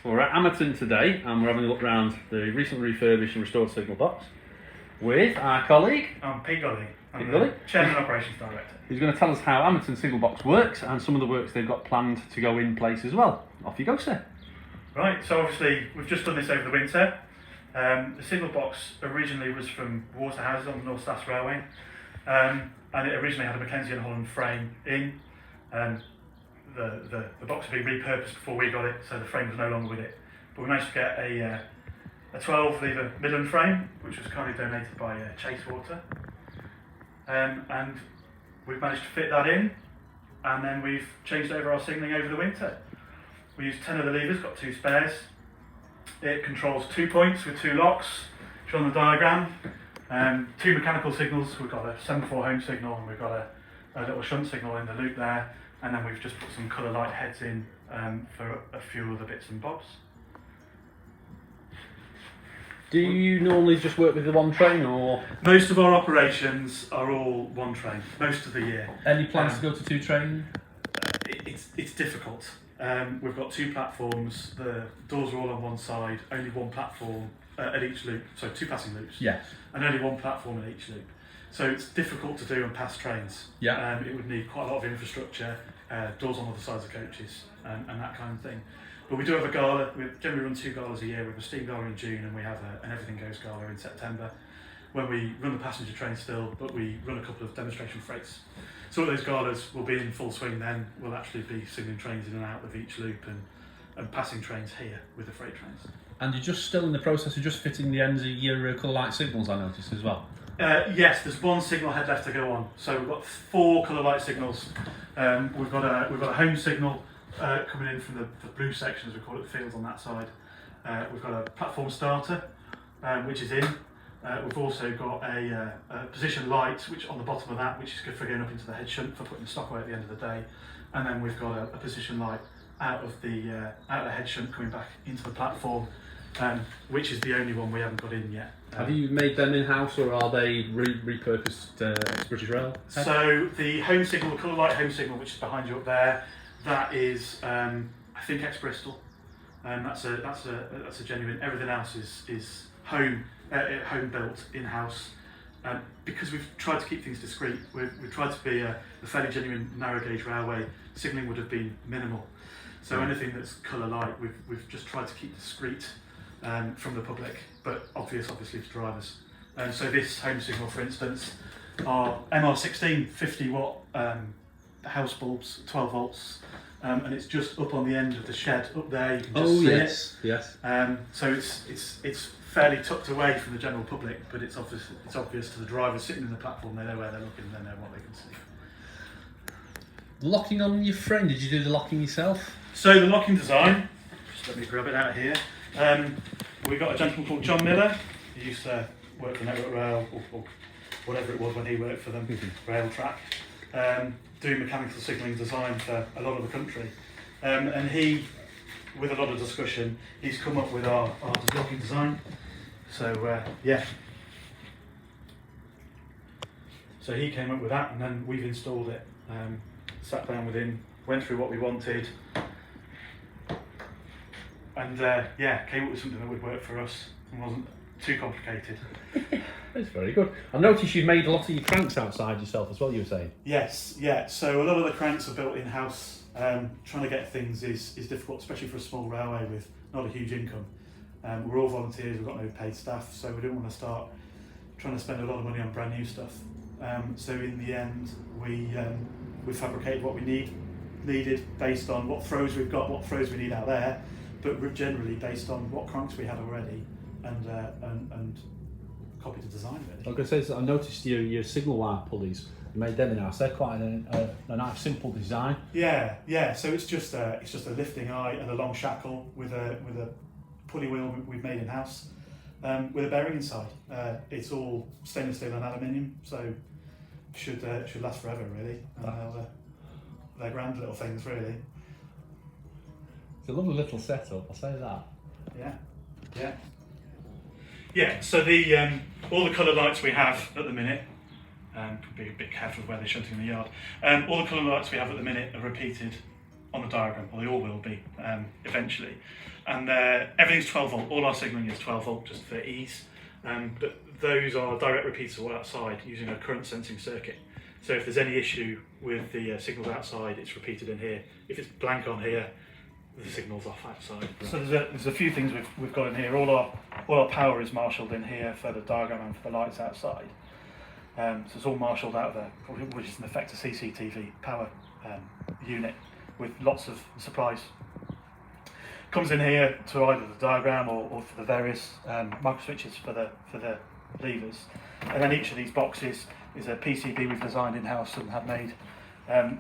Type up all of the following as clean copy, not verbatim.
We're at Amerton today and we're having a look around the recently refurbished and restored signal box with our colleague. I'm Pete Gully. I'm Gully? the Chairman and Operations Director. He's going to tell us how Amerton Signalbox works and some of the works they've got planned to go in place as well. Off you go, sir. Right, so obviously we've just done this over the winter. The signal box originally was from Waterhouses on the North Staffordshire Railway, and it originally had a Mackenzie and Holland frame in. The box had been repurposed before we got it, so the frame was no longer with it. But we managed to get a 12 lever Midland frame, which was kindly donated by Chasewater, and we've managed to fit that in, and then we've changed over our signalling over the winter. We used 10 of the levers, got 2 spares. It controls 2 points with 2 locks, shown on the diagram. 2 mechanical signals. We've got a semaphore home signal and we've got a little shunt signal in the loop there, and then we've just put some colour light heads in for a few other bits and bobs. Do you normally just work with the one train, or...? Most of our operations are all one train, most of the year. Any plans to go to 2 trains? It's difficult. We've got 2 platforms, the doors are all on one side, only one platform at each loop, so 2 passing loops. Yes. And only one platform at each loop. So it's difficult to do and pass trains. Yeah. It would need quite a lot of infrastructure, doors on other sides of coaches, and that kind of thing. But we do have a gala. We generally run 2 galas a year. We have a steam gala in June, and we have an Everything Goes gala in September, when we run the passenger train still, but we run a couple of demonstration freights. So all those galas will be in full swing then. We'll actually be signalling trains in and out of each loop and passing trains here with the freight trains. And you're just still in the process of just fitting the ends of your colour light signals, I noticed as well? Yes, there's 1 signal head left to go on. So we've got 4 colour light signals. We've got a home signal coming in from the blue section, as we call it, the fields on that side. We've got a platform starter, which is in. We've also got a position light, which on the bottom of that, which is good for going up into the head shunt for putting the stock away at the end of the day. And then we've got a position light out of the head shunt coming back into the platform, which is the only one we haven't got in yet. Have you made them in-house, or are they repurposed British Rail? So the home signal, the colour light home signal, which is behind you up there, that is I think ex-Bristol, and that's a genuine. Everything else is home built in-house, because we've tried to keep things discreet. We've tried to be a fairly genuine narrow gauge railway. Signalling would have been minimal, so anything that's colour light we've just tried to keep discreet from the public, but obviously to drivers. And so this home signal, for instance, are MR16 50 watt house bulbs, 12 volts, and it's just up on the end of the shed up there. You can just see it. Yes. So it's fairly tucked away from the general public, but it's obvious to the drivers sitting in the platform. They know where they're looking, they know what they can see. Locking on your frame, did you do the locking yourself? So the locking design, just let me grab it out here. We've got a gentleman called John Miller. He used to work for Network Rail, or whatever it was when he worked for them, Rail Track, doing mechanical signalling design for a lot of the country. And he, with a lot of discussion, he's come up with our locking design. So yeah. So he came up with that, and then we've installed it. Sat down with him, went through what we wanted, and came up with something that would work for us and wasn't too complicated. That's very good. I noticed you've made a lot of your cranks outside yourself as well, you were saying? Yes, yeah. So a lot of the cranks are built in-house. Trying to get things is difficult, especially for a small railway with not a huge income. We're all volunteers, we've got no paid staff, so we didn't want to start trying to spend a lot of money on brand new stuff. So in the end, we fabricated what we needed based on what throws we've got, what throws we need out there, but generally based on what cranks we had already, and copied the design really. I was going to say, I noticed your signal wire pulleys. You made them in-house. They're quite a nice, simple design. Yeah. So it's just a lifting eye and a long shackle with a pulley wheel we've made in-house, with a bearing inside. It's all stainless steel and aluminium, so should last forever really. They're grand little things really. It's a lovely little setup, I'll say that. Yeah. So the all the colour lights we have at the minute, be a bit careful of where they're shunting in the yard. All the colour lights we have at the minute are repeated on the diagram, or they all will be eventually. And everything's 12 volt. All our signalling is 12 volt, just for ease. But those are direct repeaters all outside using a current sensing circuit. So if there's any issue with the signals outside, it's repeated in here. If it's blank on here, the signal's off outside. So there's a few things we've got in here. All our power is marshalled in here for the diagram and for the lights outside. So it's all marshalled out there, which is in effect a CCTV power unit with lots of supplies. Comes in here to either the diagram or for the various micro switches for the levers. And then each of these boxes is a PCB we've designed in-house and have made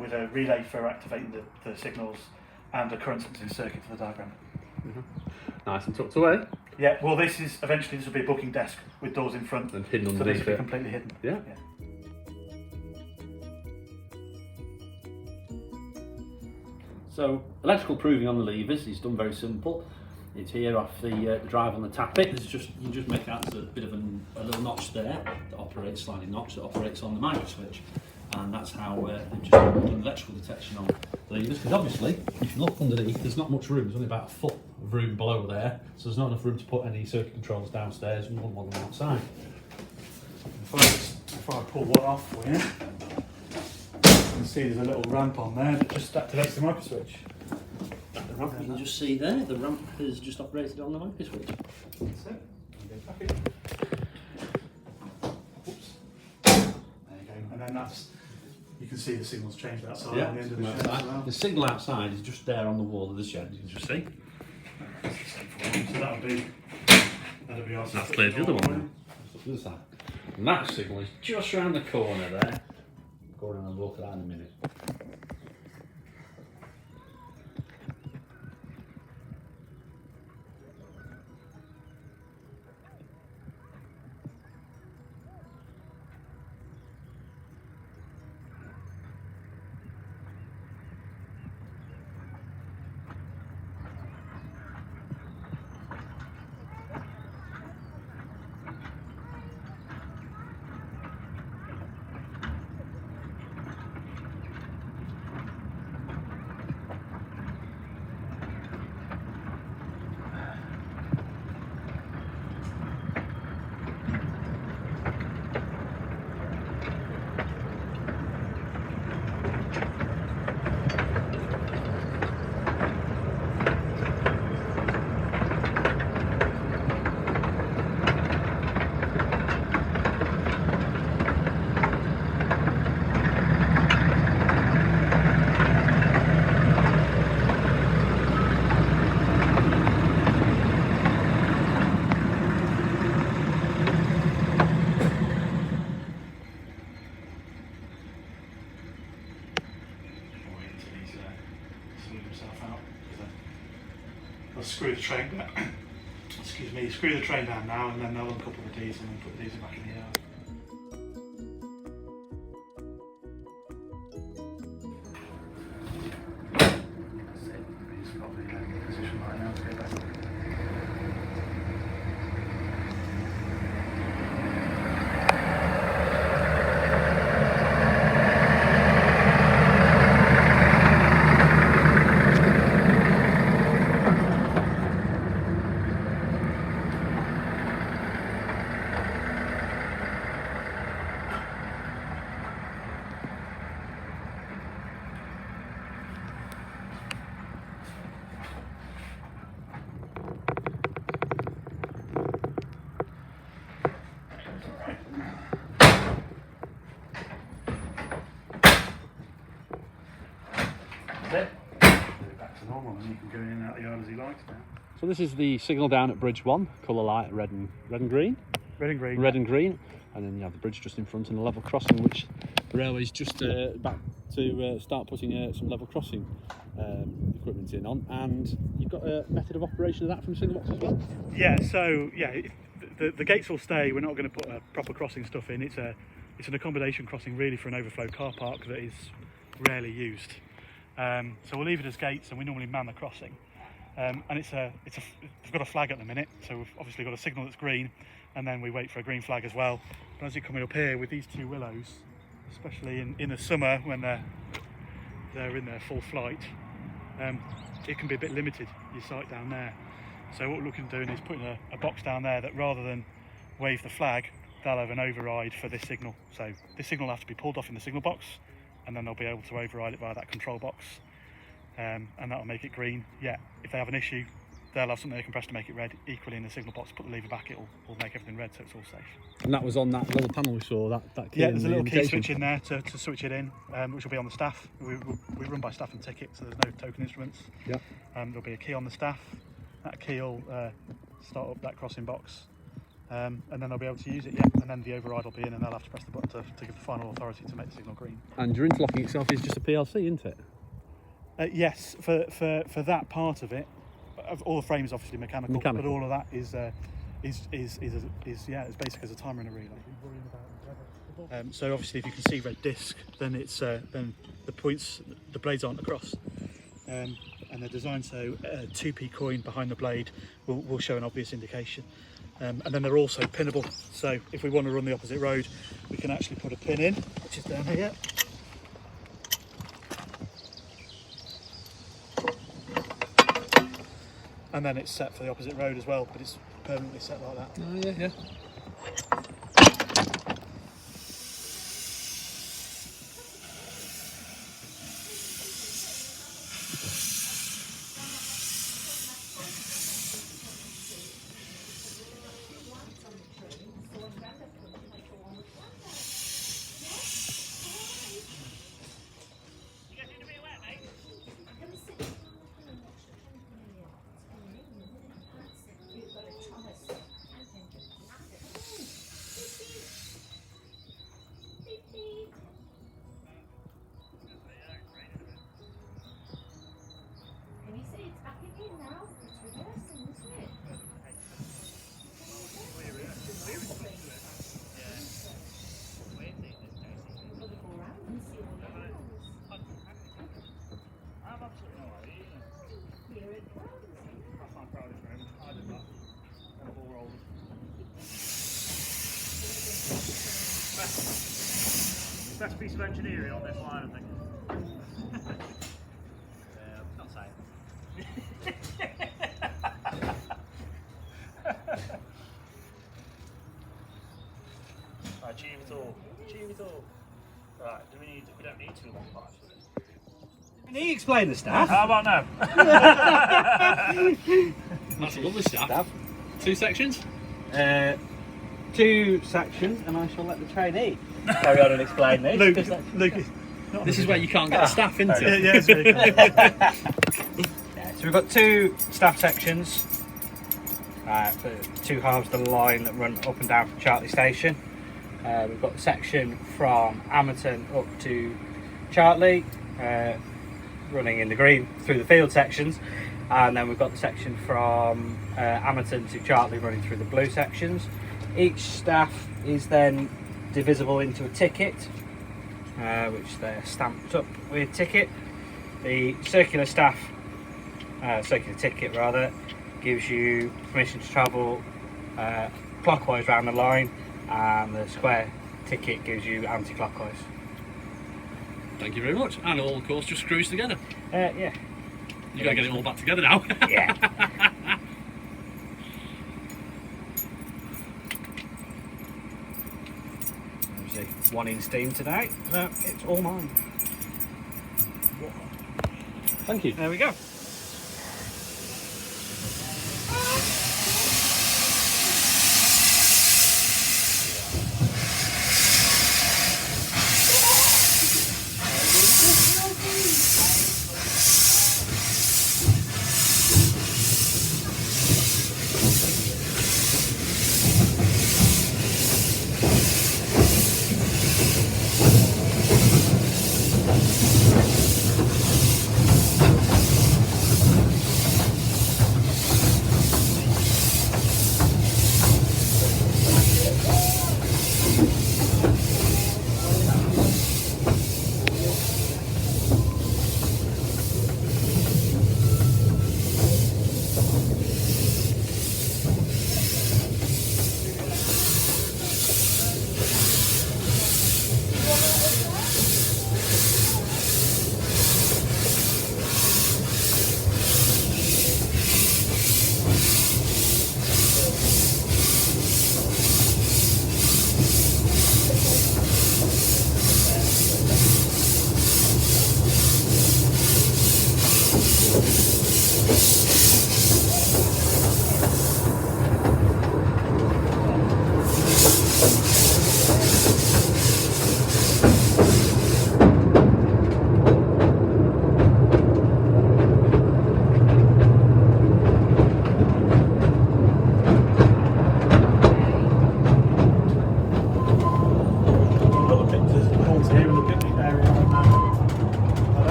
with a relay for activating the signals and a current sensing circuit for the diagram. Nice and tucked away. Yeah, well this will be a booking desk with doors in front. And hidden so underneath this will it. be completely hidden. Yeah. So electrical proving on the levers is done very simple. It's here off the drive on the tappet. You just make out there's a bit of a little notch there that operates, sliding notch that operates on the micro switch, and that's how they've just done electrical detection on the levers. Because obviously, if you look underneath, there's not much room. There's only about a foot of room below there, so there's not enough room to put any circuit controllers downstairs and one them outside. If I pull one off for you, you can see there's a little ramp on there that just activates the micro switch. The ramp you can just see there. The ramp is just operated on the micro switch. That's it. Back in. Oops. There you go. And then you can see the signals changed outside on the end of the shed as well. The signal outside is just there on the wall of the shed. You can just see. That's the same for one. So that'll be our. That's clear the other one. What's that? And that signal is just around the corner there. Go around and look at that in a minute. I'll screw the train down. Excuse me, screw the train down now, and then they'll uncouple the diesel and put the diesel back in the yard. That's it. He's got the position right now to go back. That's it. Back to normal, and you can go in and out the yard as he likes now. So this is the signal down at bridge 1, colour light red and green. Red and green. Red and green, and then you have the bridge just in front and a level crossing, which the railway's just about to start putting some level crossing equipment in on. And you've got a method of operation of that from Signalbox as well? Yeah, so the gates will stay. We're not going to put a proper crossing stuff in. It's an accommodation crossing really for an overflow car park that is rarely used. So we'll leave it as gates, and we normally man the crossing. And we've got a flag at the minute, so we've obviously got a signal that's green, and then we wait for a green flag as well. But as you're coming up here with these two willows, especially in the summer when they're in their full flight, it can be a bit limited, your sight down there. So what we're looking at doing is putting a box down there that rather than wave the flag, they'll have an override for this signal. So this signal will have to be pulled off in the signal box, and then they'll be able to override it via that control box, and that'll make it green. Yeah, if they have an issue, they'll have something they can press to make it red. Equally in the signal box, put the lever back, it'll make everything red, so it's all safe. And that was on that little panel we saw, that key. Yeah, there's a little key indication. switch in there to switch it in, which will be on the staff. We run by staff and ticket, so there's no token instruments. Yeah. There'll be a key on the staff. That key will start up that crossing box, and then they'll be able to use it, yeah. And then the override will be in, and they'll have to press the button to give the final authority to make the signal green. And your interlocking itself is just a PLC, isn't it? Yes, for that part of it, all the frames obviously mechanical, but all of that is as basic as a timer and a relay. So obviously, if you can see red disc, then it's then the blades aren't across, and they're designed so a 2p coin behind the blade will show an obvious indication, and then they're also pinnable. So if we want to run the opposite road, we can actually put a pin in, which is down here. And then it's set for the opposite road as well, but it's permanently set like that. Oh, yeah. Best piece of engineering on this line, I think. Not saying. Right, achieve it all. Achieve it all. Right, we don't need 2 long parts for this. Can you explain the staff? How about now? That's a lovely staff. 2 sections? 2 sections, and I shall let the trainee carry on and explain this. Luke, This is where you can't get the staff into. yeah, it's really good. So we've got 2 staff sections, 2 halves of the line that run up and down from Chartley Station. We've got the section from Amerton up to Chartley, running in the green through the field sections, and then we've got the section from Amerton to Chartley running through the blue sections. Each staff is then divisible into a ticket, which they're stamped up with ticket. The circular ticket rather, gives you permission to travel clockwise around the line, and the square ticket gives you anti-clockwise. Thank you very much. And all, of course, just screws together. Yeah. You've got to get it all back together now. Yeah. Obviously, 1 in steam today, so it's all mine. Thank you. There we go.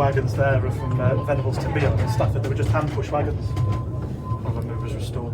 wagons there are from Venables to Beon in Stafford. They were just hand push wagons when it was restored.